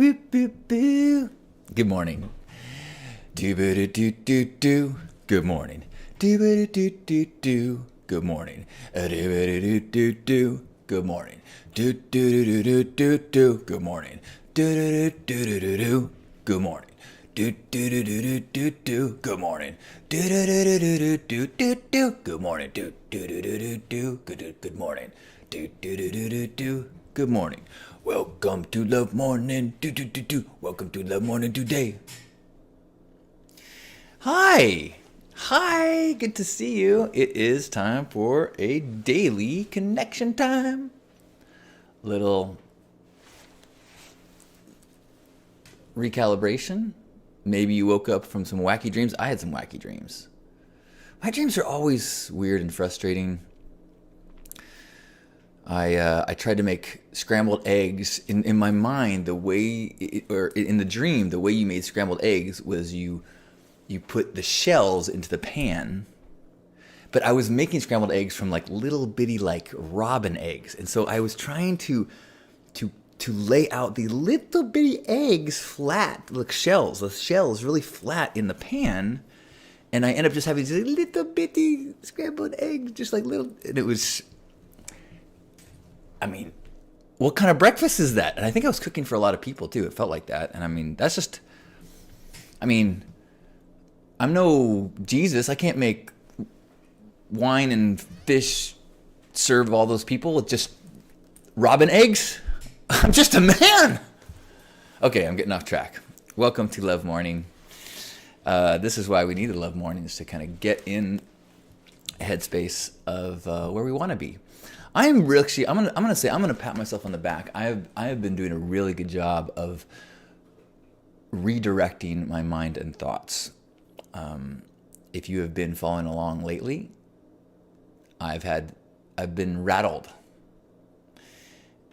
Good morning. Do-ba-do-do-do-do. Good morning. Do-ba-do-do-do-do. Good morning. Do-ba-do-do-do-do. Good morning. Do-do-do-do-do-do. Good morning. Do-do-do-do-do-do. Good morning. Do-do-do-do-do-do. Good morning. Do-do-do-do-do-do-do. Good morning. Do-do-do-do-do. Good morning. Do-do-do-do-do-do. Good morning. Welcome to Love Morning. Do-do-do-do. Welcome to Love Morning today. Hi. Hi. Good to see you. It is time for a daily connection time. Little recalibration. Maybe you woke up from some wacky dreams. I had some wacky dreams. My dreams are always weird and frustrating. I tried to make scrambled eggs. In my mind, the way, or in the dream, the way you made scrambled eggs was you put the shells into the pan. But I was making scrambled eggs from like little bitty like robin eggs. And so I was trying to lay out the little bitty eggs flat, like shells, the shells really flat in the pan. And I end up just having these little bitty scrambled eggs, just like little, and it was, I mean, what kind of breakfast is that? And I think I was cooking for a lot of people too. It felt like that. And I mean, that's just, I mean, I'm no Jesus. I can't make wine and fish serve all those people with just robin eggs. I'm just a man. Okay, I'm getting off track. Welcome to Love Morning. This is why we need to love mornings, to kind of get in a headspace of where we want to be. I'm gonna pat myself on the back. I have been doing a really good job of redirecting my mind and thoughts. If you have been following along lately, I've been rattled.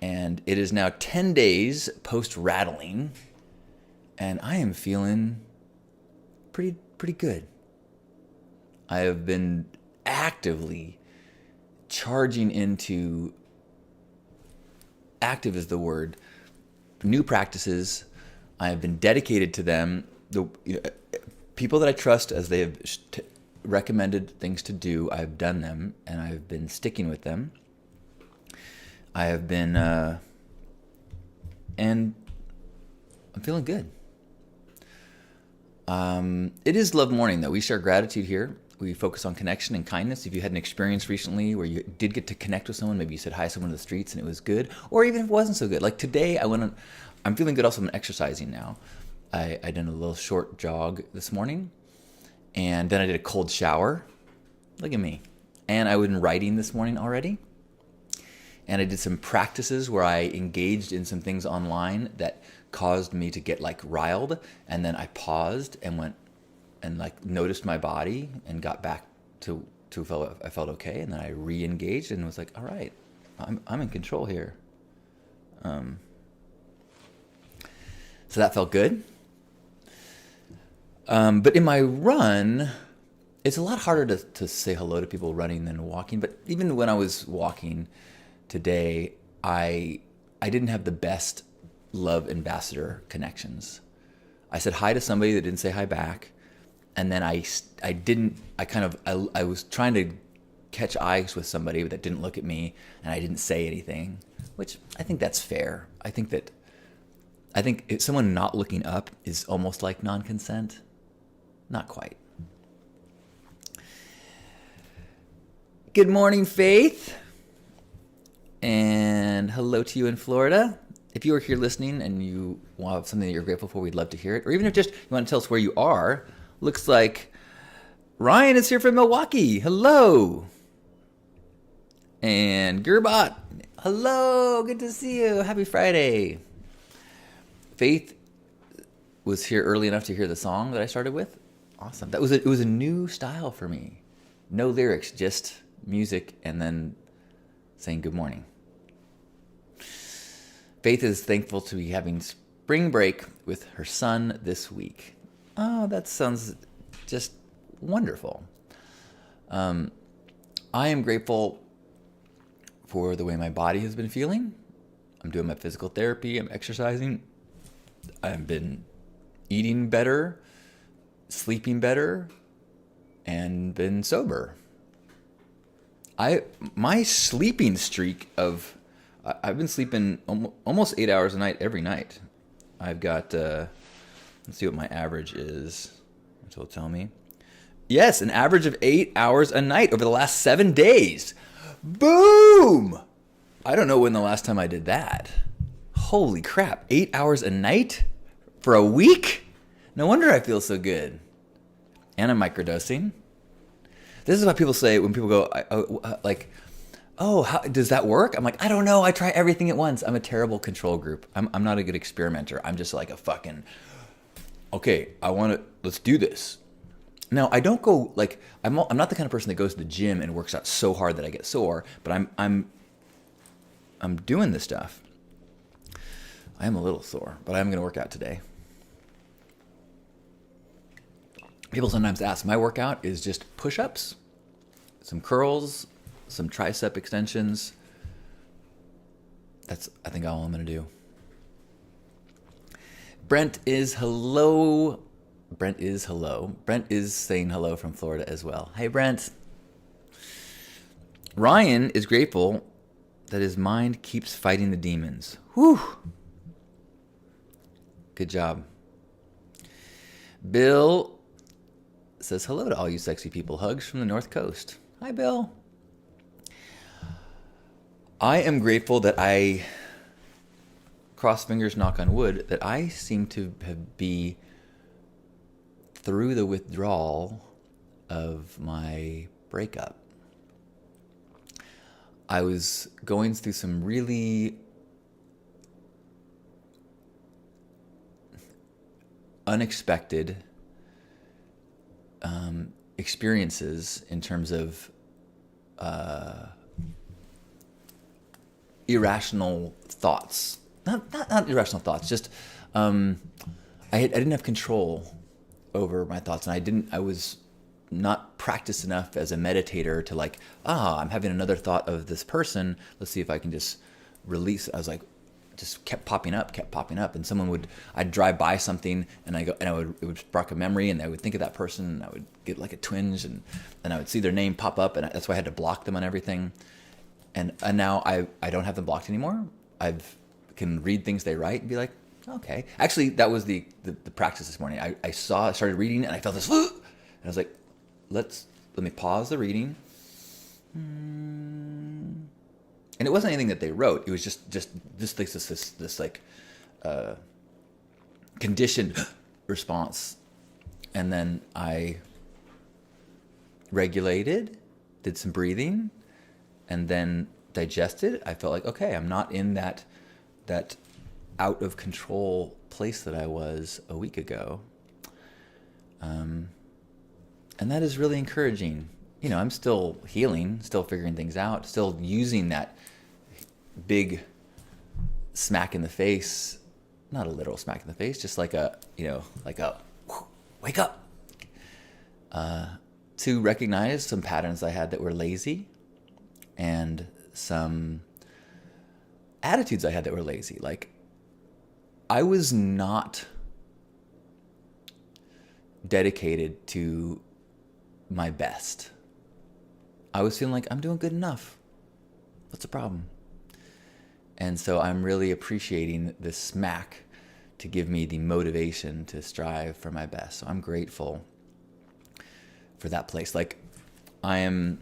And it is now 10 days post-rattling, and I am feeling pretty good. I have been actively charging into, active is the word, new practices. I have been dedicated to them. The people that I trust, as they have recommended things to do, I've done them, and I've been sticking with them. I have been, and I'm feeling good. It is Love Morning, though. We share gratitude here. We focus on connection and kindness. If you had an experience recently where you did get to connect with someone, maybe you said hi to someone in the streets and it was good, or even if it wasn't so good. Like today, I'm feeling good. Also, I'm exercising now. I did a little short jog this morning, and then I did a cold shower. Look at me. And I was writing this morning already. And I did some practices where I engaged in some things online that caused me to get like riled. And then I paused and went and like noticed my body and got back to I felt okay. And then I re-engaged and was like, all right, I'm in control here. So that felt good. But in my run, it's a lot harder to say hello to people running than walking. But even when I was walking today, I didn't have the best love ambassador connections. I said hi to somebody that didn't say hi back, and then I was trying to catch eyes with somebody that didn't look at me, and I didn't say anything, which I think that's fair. I think if someone not looking up is almost like non-consent. Not quite. Good morning, Faith. And hello to you in Florida. If you are here listening and you want something that you're grateful for, we'd love to hear it. Or even if just you want to tell us where you are. Looks like Ryan is here from Milwaukee. Hello. And Gerbot. Hello. Good to see you. Happy Friday. Faith was here early enough to hear the song that I started with. Awesome. It was a new style for me. No lyrics, just music and then saying good morning. Faith is thankful to be having spring break with her son this week. Oh, that sounds just wonderful. I am grateful for the way my body has been feeling. I'm doing my physical therapy. I'm exercising. I've been eating better, sleeping better, and been sober. My sleeping streak of I've been sleeping almost 8 hours a night every night. I've got let's see what my average is. It'll tell me. Yes, an average of 8 hours a night over the last 7 days. Boom! I don't know when the last time I did that. Holy crap, 8 hours a night for a week? No wonder I feel so good. And I'm microdosing. This is what people say when people go, how does that work? I'm like, I don't know. I try everything at once. I'm a terrible control group. I'm not a good experimenter. I'm just like a fucking, okay, let's do this. Now, I don't go, like, I'm not the kind of person that goes to the gym and works out so hard that I get sore, but I'm doing this stuff. I am a little sore, but I'm going to work out today. People sometimes ask, my workout is just push-ups, some curls, some tricep extensions. That's, I think, all I'm going to do. Brent is hello. Brent is saying hello from Florida as well. Hey, Brent. Ryan is grateful that his mind keeps fighting the demons. Whew. Good job. Bill says hello to all you sexy people. Hugs from the North Coast. Hi, Bill. I am grateful that cross fingers, knock on wood, that I seem to be through the withdrawal of my breakup. I was going through some really unexpected experiences in terms of irrational thoughts. Not irrational thoughts. Just I didn't have control over my thoughts, and I was not practiced enough as a meditator to like, I'm having another thought of this person. Let's see if I can just release. I was like, just kept popping up, and I'd drive by something, and it would spark a memory, and I would think of that person, and I would get like a twinge, and I would see their name pop up, and that's why I had to block them on everything. And now I don't have them blocked anymore. I can read things they write and be like, okay. Actually, that was the practice this morning. I started reading, and I felt this, and I was like, let me pause the reading. And it wasn't anything that they wrote. It was just this like conditioned response. And then I regulated, did some breathing, and then digested. I felt like, okay, I'm not in that out of control place that I was a week ago. And that is really encouraging. You know, I'm still healing, still figuring things out, still using that big smack in the face, not a literal smack in the face, just like a wake up, to recognize some patterns I had that were lazy and some attitudes I had that were lazy. Like, I was not dedicated to my best. I was feeling like I'm doing good enough. What's the problem? And so I'm really appreciating this smack to give me the motivation to strive for my best. So I'm grateful for that place. Like, I've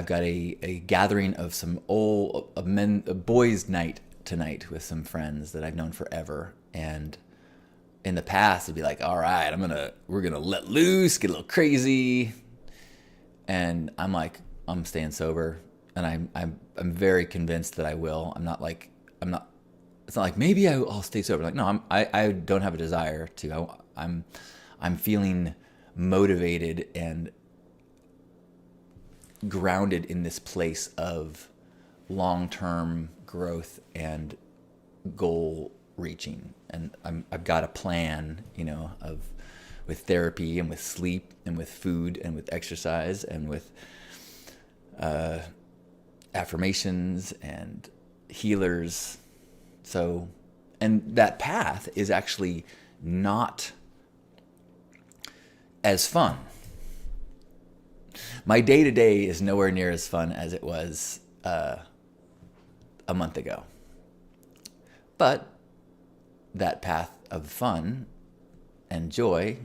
got a gathering of some a boys' night tonight with some friends that I've known forever. And in the past, it'd be like, all right, we're gonna let loose, get a little crazy. And I'm like, I'm staying sober, and I'm very convinced that I will. It's not like maybe I'll stay sober. Like, no, I don't have a desire to. I'm feeling motivated and grounded in this place of long-term growth and goal reaching. And I've got a plan, with therapy and with sleep and with food and with exercise and with affirmations and healers. So And that path is actually not as fun. My day-to-day is nowhere near as fun as it was a month ago. But that path of fun and joy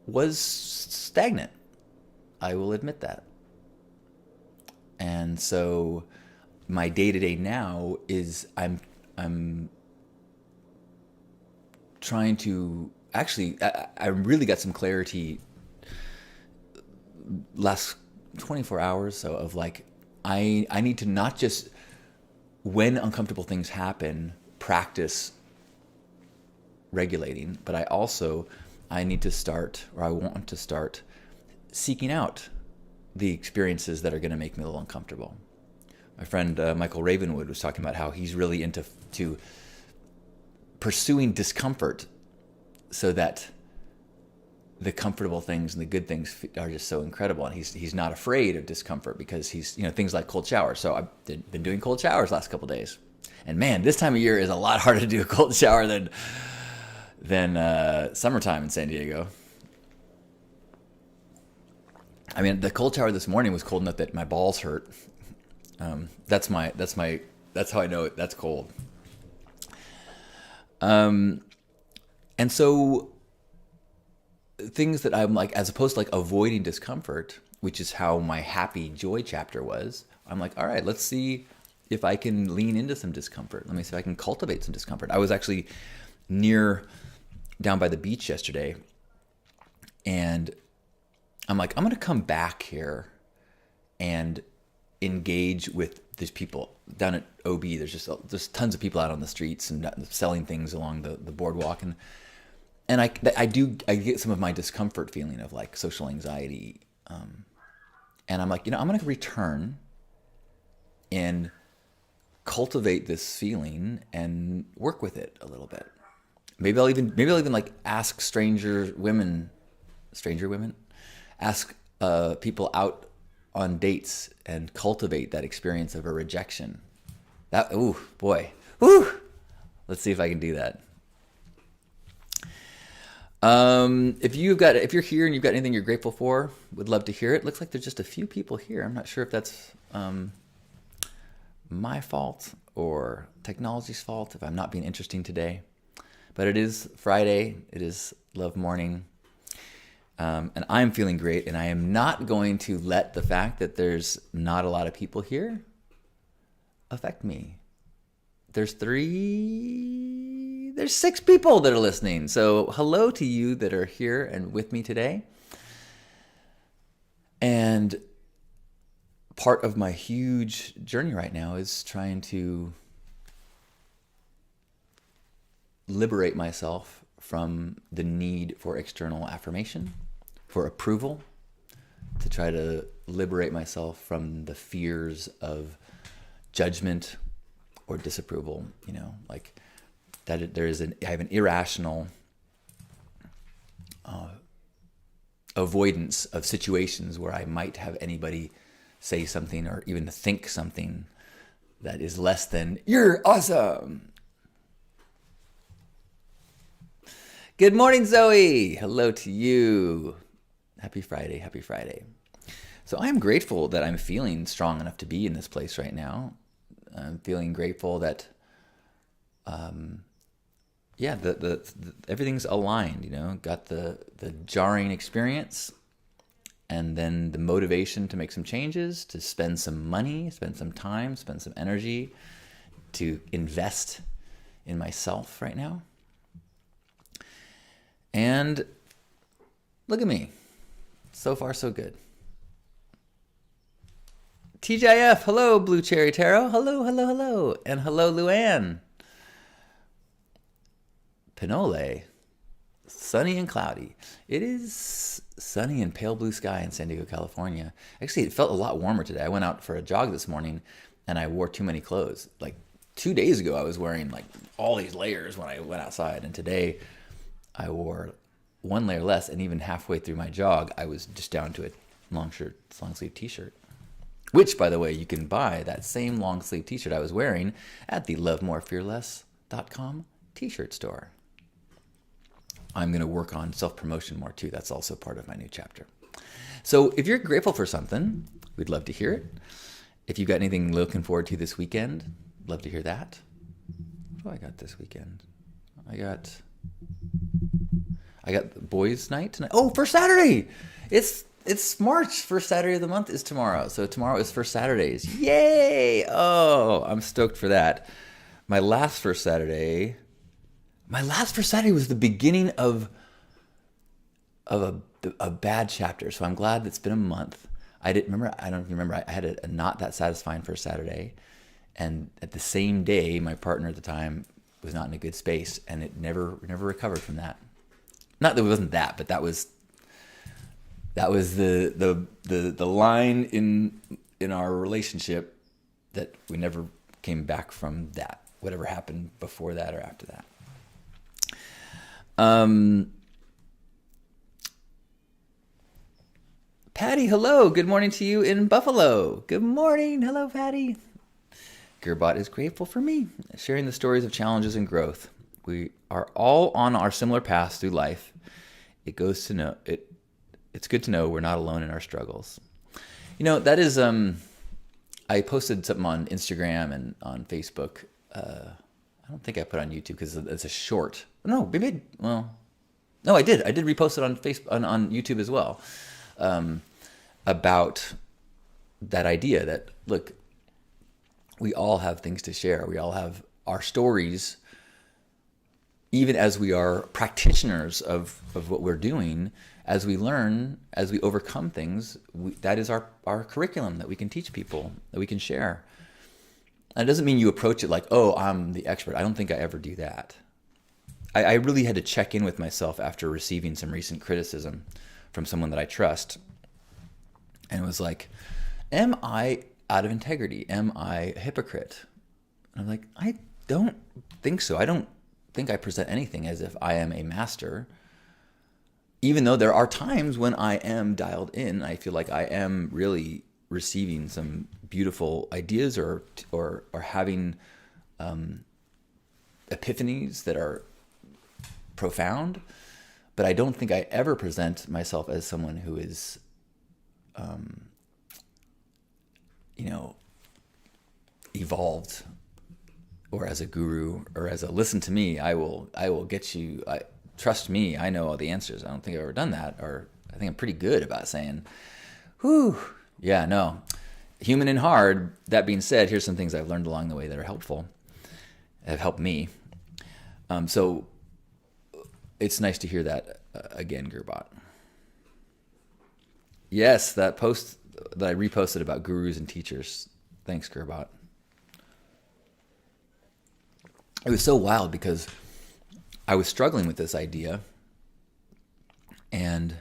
was stagnant. I will admit that. And so my day-to-day now is I'm trying to actually I really got some clarity last 24 hours so of like I need to not just when uncomfortable things happen practice regulating, but I need to start, or I want to start seeking out the experiences that are going to make me a little uncomfortable. My friend Michael Ravenwood was talking about how he's really into pursuing discomfort so that the comfortable things and the good things are just so incredible. And he's not afraid of discomfort because he's, things like cold showers. So I've been doing cold showers last couple of days. And man, this time of year is a lot harder to do a cold shower than summertime in San Diego. I mean, the cold shower this morning was cold enough that my balls hurt. That's how I know it. That's cold. And so things that I'm like, as opposed to like avoiding discomfort, which is how my happy joy chapter was, I'm like, all right, let's see if I can lean into some discomfort. Let me see if I can cultivate some discomfort. I was actually down by the beach yesterday, and I'm like, I'm going to come back here and engage with these people down at OB. There's tons of people out on the streets and selling things along the boardwalk, and I get some of my discomfort feeling of like social anxiety, and I'm like, I'm going to return and cultivate this feeling and work with it a little bit. Maybe I'll even like ask stranger women, ask people out on dates and cultivate that experience of a rejection. Let's see if I can do that. If you're here and you've got anything you're grateful for, would love to hear it. Looks like there's just a few people here. I'm not sure if that's my fault or technology's fault, if I'm not being interesting today. But it is Friday. It is Love Morning. And I'm feeling great. And I am not going to let the fact that there's not a lot of people here affect me. There's 6 people that are listening. So hello to you that are here and with me today. And part of my huge journey right now is trying to liberate myself from the need for external affirmation, for approval, to try to liberate myself from the fears of judgment or disapproval, like that I have an irrational avoidance of situations where I might have anybody say something or even think something that is less than, "You're awesome." Good morning, Zoe. Hello to you. Happy Friday. Happy Friday. So I'm grateful that I'm feeling strong enough to be in this place right now. I'm feeling grateful that, everything's aligned, got the jarring experience and then the motivation to make some changes, to spend some money, spend some time, spend some energy to invest in myself right now. And look at me. So far, so good. TGIF, hello, Blue Cherry Tarot. Hello, hello, hello. And hello, Luann. Pinole, sunny and cloudy. It is sunny and pale blue sky in San Diego, California. Actually, it felt a lot warmer today. I went out for a jog this morning and I wore too many clothes. Like 2 days ago, I was wearing like all these layers when I went outside. And today I wore one layer less, and even halfway through my jog, I was just down to a long sleeve t-shirt. which, by the way, you can buy that same long sleeve t-shirt I was wearing at the lovemorefearless.com t-shirt store. I'm going to work on self-promotion more too. That's also part of my new chapter. So if you're grateful for something, we'd love to hear it. If you've got anything looking forward to this weekend, love to hear that. What do I got this weekend? I got the boys' night tonight. Oh, First Saturday! It's March. First Saturday of the month is tomorrow. So tomorrow is First Saturdays. Yay! Oh, I'm stoked for that. My last First Saturday was the beginning of a bad chapter. So I'm glad it's been a month. I don't remember. I had a not that satisfying First Saturday. And at the same day, my partner at the time was not in a good space, and it never recovered from that. Not that it wasn't that, but that was the line in our relationship that we never came back from that. Whatever happened before that or after that. Patty, hello. Good morning to you in Buffalo. Good morning. Hello, Patty. Gerbot is grateful for me, sharing the stories of challenges and growth. We are all on our similar paths through life. It's good to know we're not alone in our struggles. That is, I posted something on Instagram and on Facebook. I don't think I put it on YouTube because it's a short. No, I did. I did repost it on Facebook, on YouTube as well, about that idea that, look, we all have things to share. We all have our stories. Even as we are practitioners of what we're doing, as we learn, as we overcome things, that is our curriculum that we can teach people, that we can share. And it doesn't mean you approach it like, oh, I'm the expert. I don't think I ever do that. I really had to check in with myself after receiving some recent criticism from someone that I trust. And it was like, am I out of integrity? Am I a hypocrite? And I'm like, I don't think so. I don't think I present anything as if I am a master, even though there are times when I am dialed in. I feel like I am really receiving some beautiful ideas or having epiphanies that are profound, but I don't think I ever present myself as someone who is evolved, or as a guru, or as a listen to me, I will get you, trust me, I know all the answers. I don't think I've ever done that, or I think I'm pretty good about saying, whew, yeah, no, human and hard. That being said, here's some things I've learned along the way that are helpful, have helped me. So it's nice to hear that again, Gerbot. Yes, that post that I reposted about gurus and teachers. Thanks, Gerbot. It was so wild because I was struggling with this idea and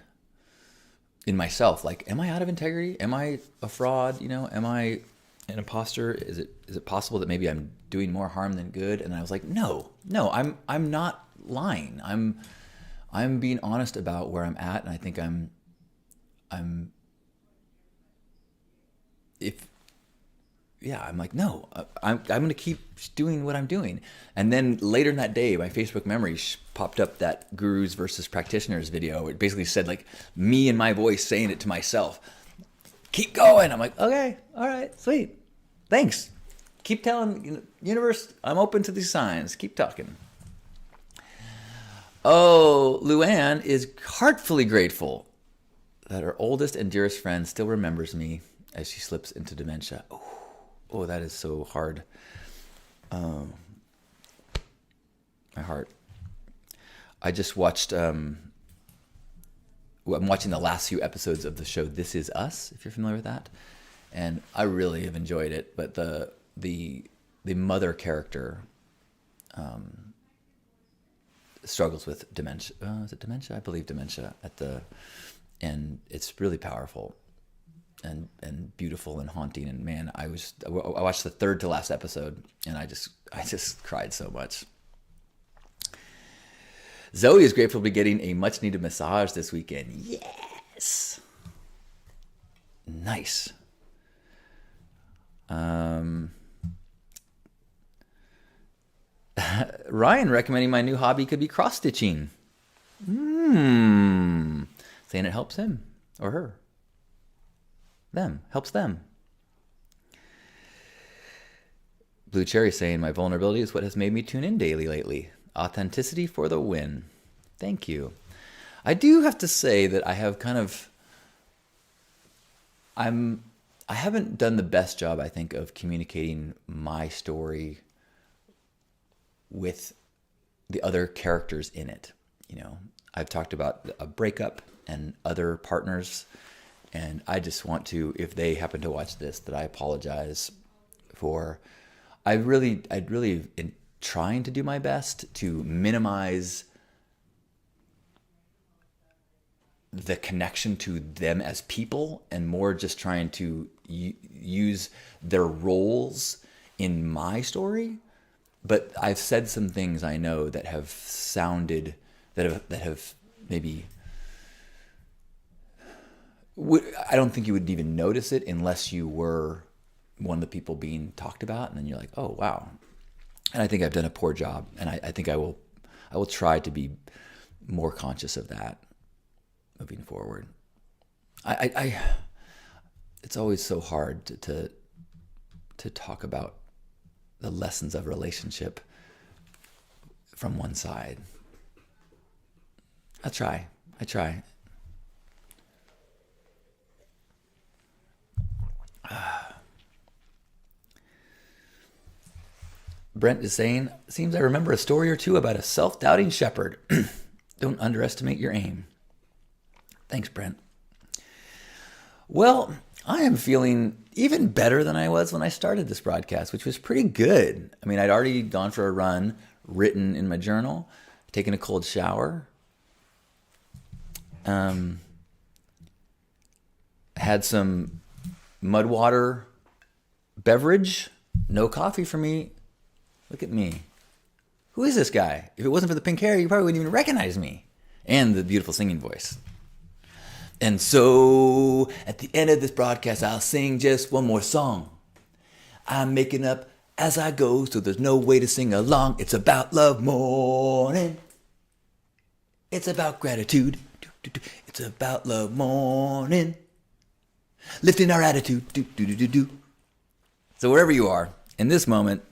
in myself, like, am I out of integrity? Am I a fraud? Am I an imposter? Is it possible that maybe I'm doing more harm than good? And I was like, no, I'm not lying. I'm being honest about where I'm at, and I think I'm like, no, I'm going to keep doing what I'm doing. And then later in that day, my Facebook memories popped up that gurus versus practitioners video. It basically said, like, me and my voice saying it to myself, keep going. I'm like, okay, all right, sweet. Thanks. Keep telling, universe, I'm open to these signs. Keep talking. Oh, Luann is heartfully grateful that her oldest and dearest friend still remembers me as she slips into dementia. Oh, that is so hard. My heart. I just watched, I'm watching the last few episodes of the show This Is Us, if you're familiar with that. And I really have enjoyed it. But the mother character struggles with dementia. Is it dementia? I believe dementia and it's really powerful and beautiful and haunting. And man, I watched the third to last episode and I just cried so much. Zoe is grateful to be getting a much needed massage this weekend. Yes. Nice. Um, Ryan recommending my new hobby could be cross stitching. Saying it helps him or her. Them. Helps them. Blue Cherry saying my vulnerability is what has made me tune in daily lately. Authenticity for the win. Thank you. I do have to say that I have kind of I haven't done the best job, I think, of communicating my story with the other characters in it. You know, I've talked about a breakup and other partners, and I just want to, if they happen to watch this, that I apologize for. I'd really in trying to do my best to minimize the connection to them as people and more just trying to use their roles in my story. But I've said some things I know that have sounded, that have maybe, I don't think you would even notice it unless you were one of the people being talked about, and then you're like, oh wow. And I think I've done a poor job, and I think I will try to be more conscious of that moving forward. It's always so hard to talk about the lessons of relationship from one side. I try. Brent is saying, seems I remember a story or two about a self-doubting shepherd. Don't underestimate your aim. Thanks, Brent. Well, I am feeling even better than I was when I started this broadcast, which was pretty good. I mean, I'd already gone for a run, written in my journal, taken a cold shower, had some mud water beverage, no coffee for me. Look at me. Who is this guy? If it wasn't for the pink hair, you probably wouldn't even recognize me. And the beautiful singing voice. And so, at the end of this broadcast, I'll sing just one more song. I'm making up as I go, so there's no way to sing along. It's about love morning. It's about gratitude. It's about love morning. Lifting our attitude. So wherever you are, in this moment,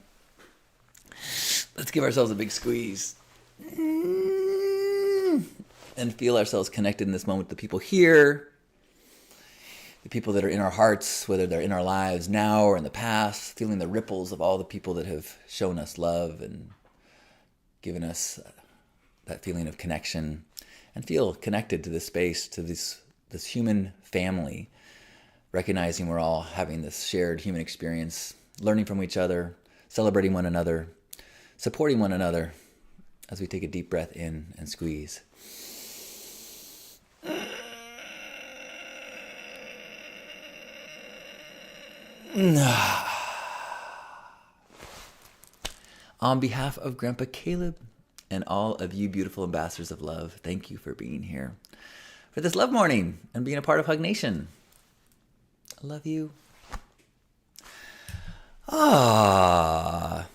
let's give ourselves a big squeeze. And feel ourselves connected in this moment to the people here, the people that are in our hearts, whether they're in our lives now or in the past, feeling the ripples of all the people that have shown us love and given us that feeling of connection, and feel connected to this space, to this human family, recognizing we're all having this shared human experience, learning from each other, celebrating one another, supporting one another as we take a deep breath in and squeeze. On behalf of Grandpa Caleb and all of you beautiful ambassadors of love, thank you for being here for this love morning and being a part of Hug Nation. I love you. Why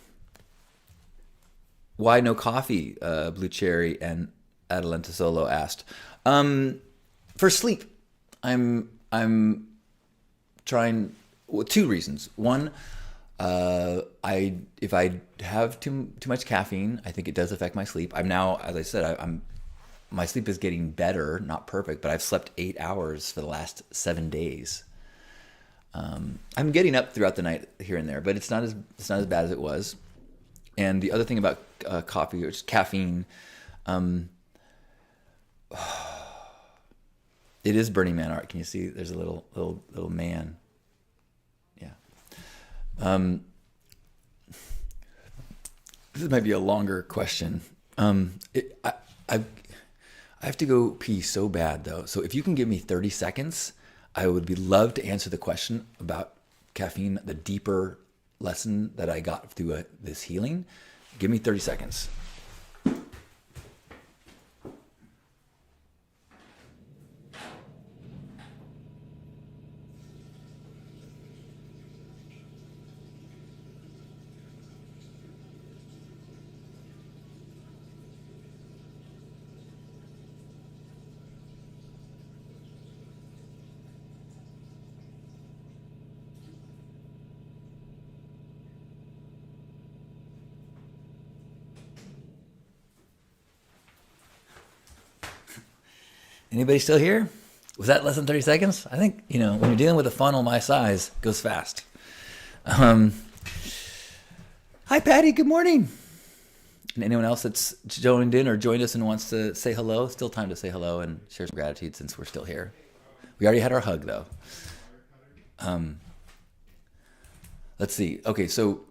no coffee? Blue Cherry and Atalanta Solo asked. For sleep. I'm trying. Well, two reasons. One, if I have too much caffeine, I think it does affect my sleep. I'm now, as I said, my sleep is getting better, not perfect, but I've slept 8 hours for the last 7 days. I'm getting up throughout the night here and there, but it's not as bad as it was. And the other thing about coffee or just caffeine, it is Burning Man art. Can you see? There's a little man. Yeah. This might be a longer question. I have to go pee so bad though. So if you can give me 30 seconds, I would be love to answer the question about caffeine, the deeper lesson that I got through this healing. Give me 30 seconds. Anybody still here? Was that less than 30 seconds? I think, when you're dealing with a funnel my size, it goes fast. Hi, Patty. Good morning. And anyone else that's joined in or joined us and wants to say hello, still time to say hello and share some gratitude since we're still here. We already had our hug, though. Let's see. Okay, so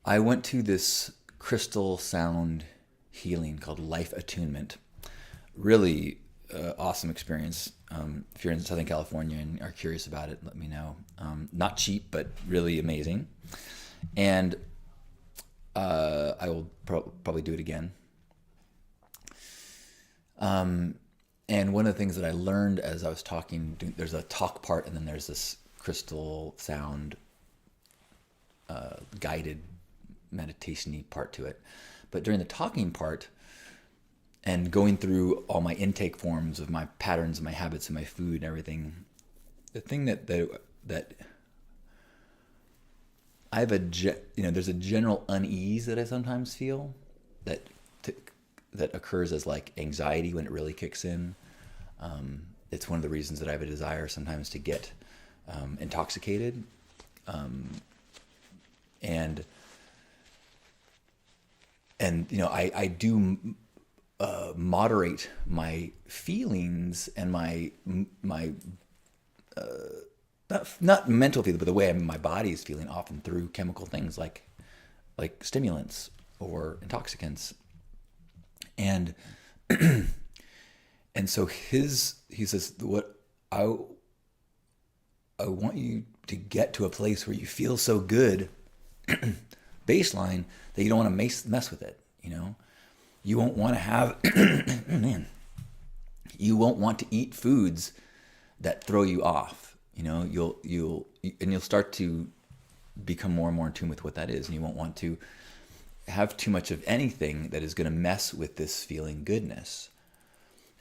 I went to this crystal sound healing called Life Attunement. Really awesome experience. If you're in Southern California and are curious about it, let me know. Not cheap, but really amazing. And I will probably do it again. And one of the things that I learned as I was talking, there's a talk part and then there's this crystal sound guided meditation-y part to it. But during the talking part and going through all my intake forms of my patterns, my habits, and my food and everything, the thing that I have there's a general unease that I sometimes feel that occurs as like anxiety when it really kicks in. It's one of the reasons that I have a desire sometimes to get intoxicated, and I do moderate my feelings and my not mental feelings, but the way my body is feeling, often through chemical things like stimulants or intoxicants. And and so he says, what I want you to get to a place where you feel so good, baseline, that you don't want to mess with it. You won't want to have, you won't want to eat foods that throw you off. You'll start to become more and more in tune with what that is, and you won't want to have too much of anything that is going to mess with this feeling goodness.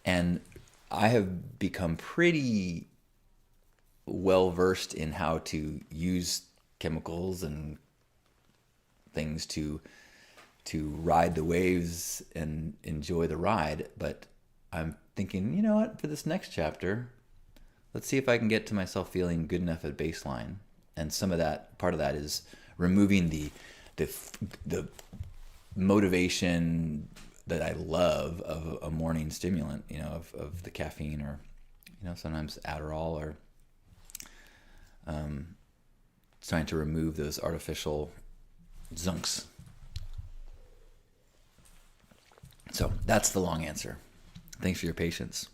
And I have become pretty well versed in how to use chemicals and things to ride the waves and enjoy the ride. But I'm thinking, you know what, for this next chapter, let's see if I can get to myself feeling good enough at baseline. And part of that is removing the motivation that I love of a morning stimulant, of the caffeine or, sometimes Adderall, or trying to remove those artificial zunks. So that's the long answer. Thanks for your patience.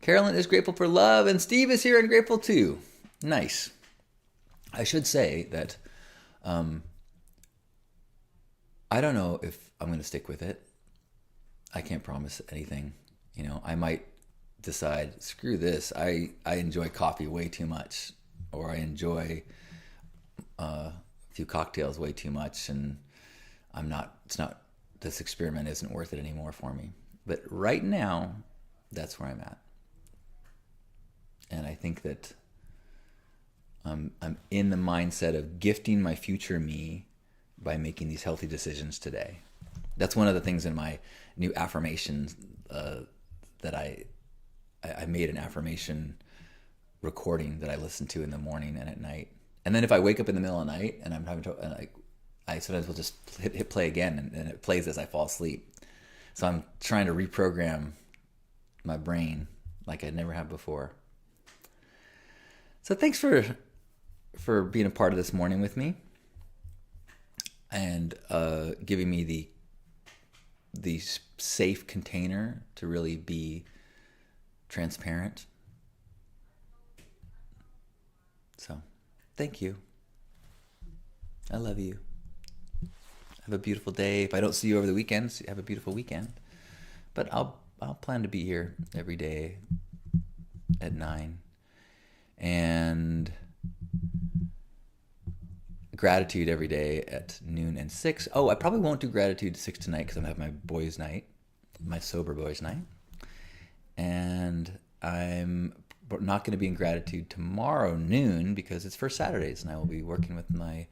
Carolyn is grateful for love, and Steve is here and grateful too. Nice. I should say that I don't know if I'm going to stick with it. I can't promise anything. I might decide, screw this. I enjoy coffee way too much, or I enjoy a few cocktails way too much, and this experiment isn't worth it anymore for me. But right now, that's where I'm at. And I think that I'm in the mindset of gifting my future me by making these healthy decisions today. That's one of the things in my new affirmations that I made an affirmation recording that I listen to in the morning and at night. And then if I wake up in the middle of the night and I'm having to, I sometimes will just hit play again, and it plays as I fall asleep. So I'm trying to reprogram my brain like I never have before. So thanks for being a part of this morning with me, and giving me the safe container to really be transparent. So thank you. I love you. Have a beautiful day. If I don't see you over the weekend, have a beautiful weekend. But I'll plan to be here every day at 9. And gratitude every day at noon and 6. Oh, I probably won't do gratitude 6 tonight because I'm having my boys' night, my sober boys' night. And I'm not going to be in gratitude tomorrow noon because it's First Saturdays, and I will be working with my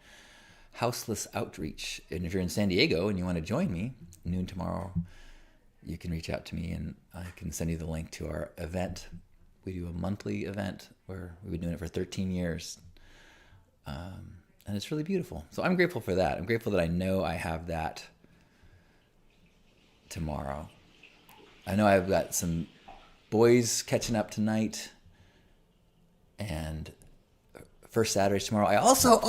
houseless outreach. And if you're in San Diego and you want to join me, noon tomorrow, you can reach out to me and I can send you the link to our event. We do a monthly event where we've been doing it for 13 years. And it's really beautiful. So I'm grateful for that. I'm grateful that I know I have that tomorrow. I know I've got some boys catching up tonight, and first Saturday tomorrow. I also,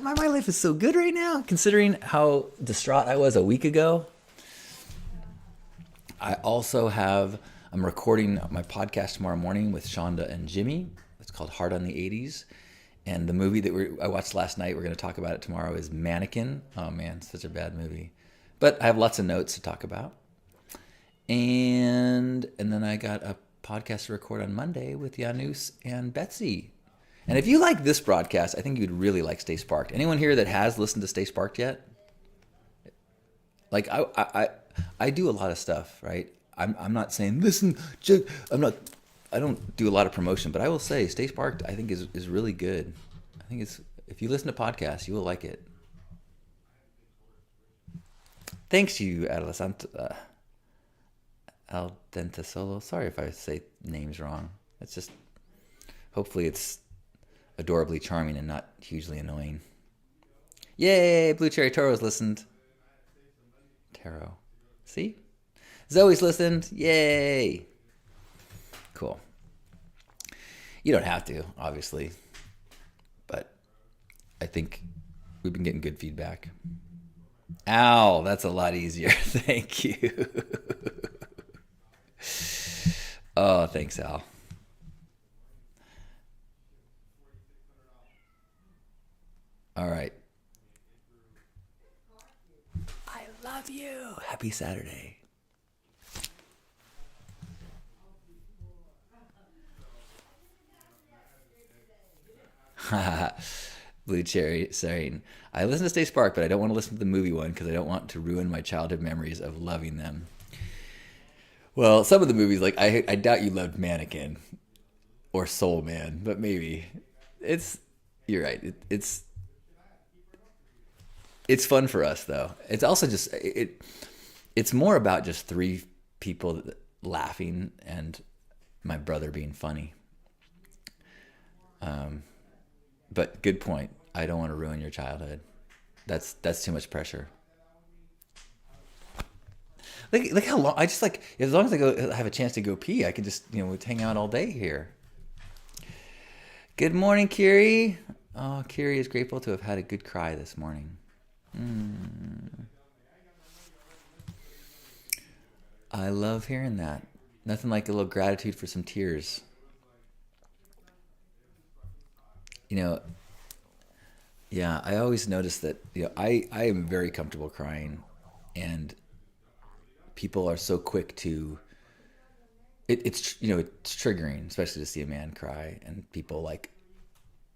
my life is so good right now, considering how distraught I was a week ago. I'm recording my podcast tomorrow morning with Shonda and Jimmy. It's called Heart on the 80s. And the movie that I watched last night, we're going to talk about it tomorrow, is Mannequin. Oh man, such a bad movie. But I have lots of notes to talk about. And then I got a podcast to record on Monday with Janus and Betsy. And if you like this broadcast, I think you'd really like Stay Sparked. Anyone here that has listened to Stay Sparked yet? Like I do a lot of stuff, right? I'm not saying listen. I don't do a lot of promotion, but I will say Stay Sparked, I think is really good. I think if you listen to podcasts, you will like it. Thanks you, Al Dente Solo. Sorry if I say names wrong. It's just, hopefully it's adorably charming and not hugely annoying. Yay, Blue Cherry Toro's listened. Taro. See? Zoe's listened. Yay. Cool. You don't have to, obviously. But I think we've been getting good feedback. Al, that's a lot easier. Thank you. Oh, thanks, Al. All right. I love you. Happy Saturday. Blue Cherry saying, I listen to Stay Spark, but I don't want to listen to the movie one because I don't want to ruin my childhood memories of loving them. Well, some of the movies, like I doubt you loved Mannequin or Soul Man, but maybe. You're right. It's fun for us though. It's also just it's more about just three people laughing and my brother being funny. But good point. I don't want to ruin your childhood. That's too much pressure. Look how long I just like. As long as I have a chance to go pee, I can just hang out all day here. Good morning, Kiri. Oh, Kiri is grateful to have had a good cry this morning. I love hearing that. Nothing like a little gratitude for some tears. Yeah, I always notice that I am very comfortable crying, and people are so quick to it's triggering, especially to see a man cry, and people like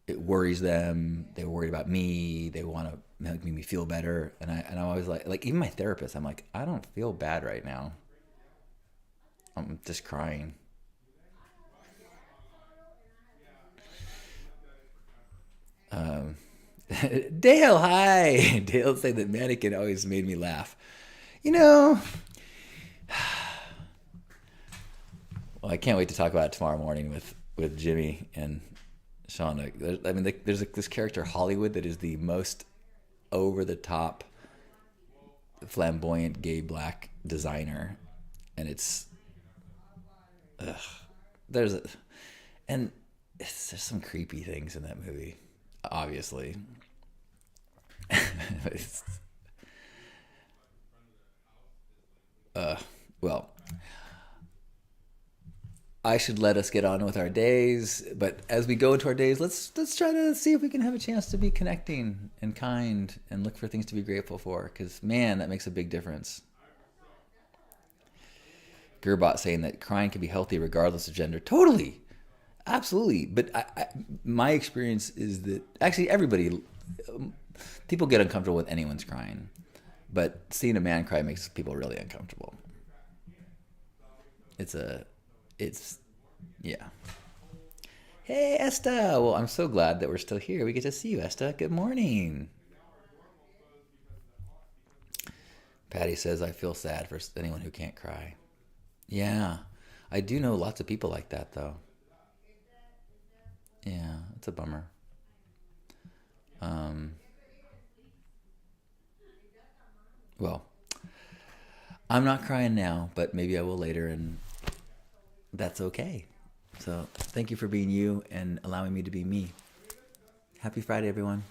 it worries them. They're worried about me. They want to make me feel better, and I'm always like even my therapist, I'm like, I don't feel bad right now. I'm just crying. Dale, hi. Dale said that Mannequin always made me laugh. Well, I can't wait to talk about it tomorrow morning with Jimmy and Shauna. I mean, there's this character Hollywood that is the most over the top, flamboyant, gay black designer, and there's some creepy things in that movie, obviously. Well, I should let us get on with our days, but as we go into our days, let's try to see if we can have a chance to be connecting and kind and look for things to be grateful for, because man, that makes a big difference. Gerbot saying that crying can be healthy regardless of gender. Totally. Absolutely. But my experience is that actually people get uncomfortable with anyone's crying, but seeing a man cry makes people really uncomfortable. Yeah. Hey, Esta. Well, I'm so glad that we're still here. We get to see you, Esta. Good morning. Patty says, I feel sad for anyone who can't cry. Yeah, I do know lots of people like that, though. Yeah, it's a bummer. Um, well, I'm not crying now, but maybe I will later, and that's okay. So thank you for being you and allowing me to be me. Happy Friday, everyone.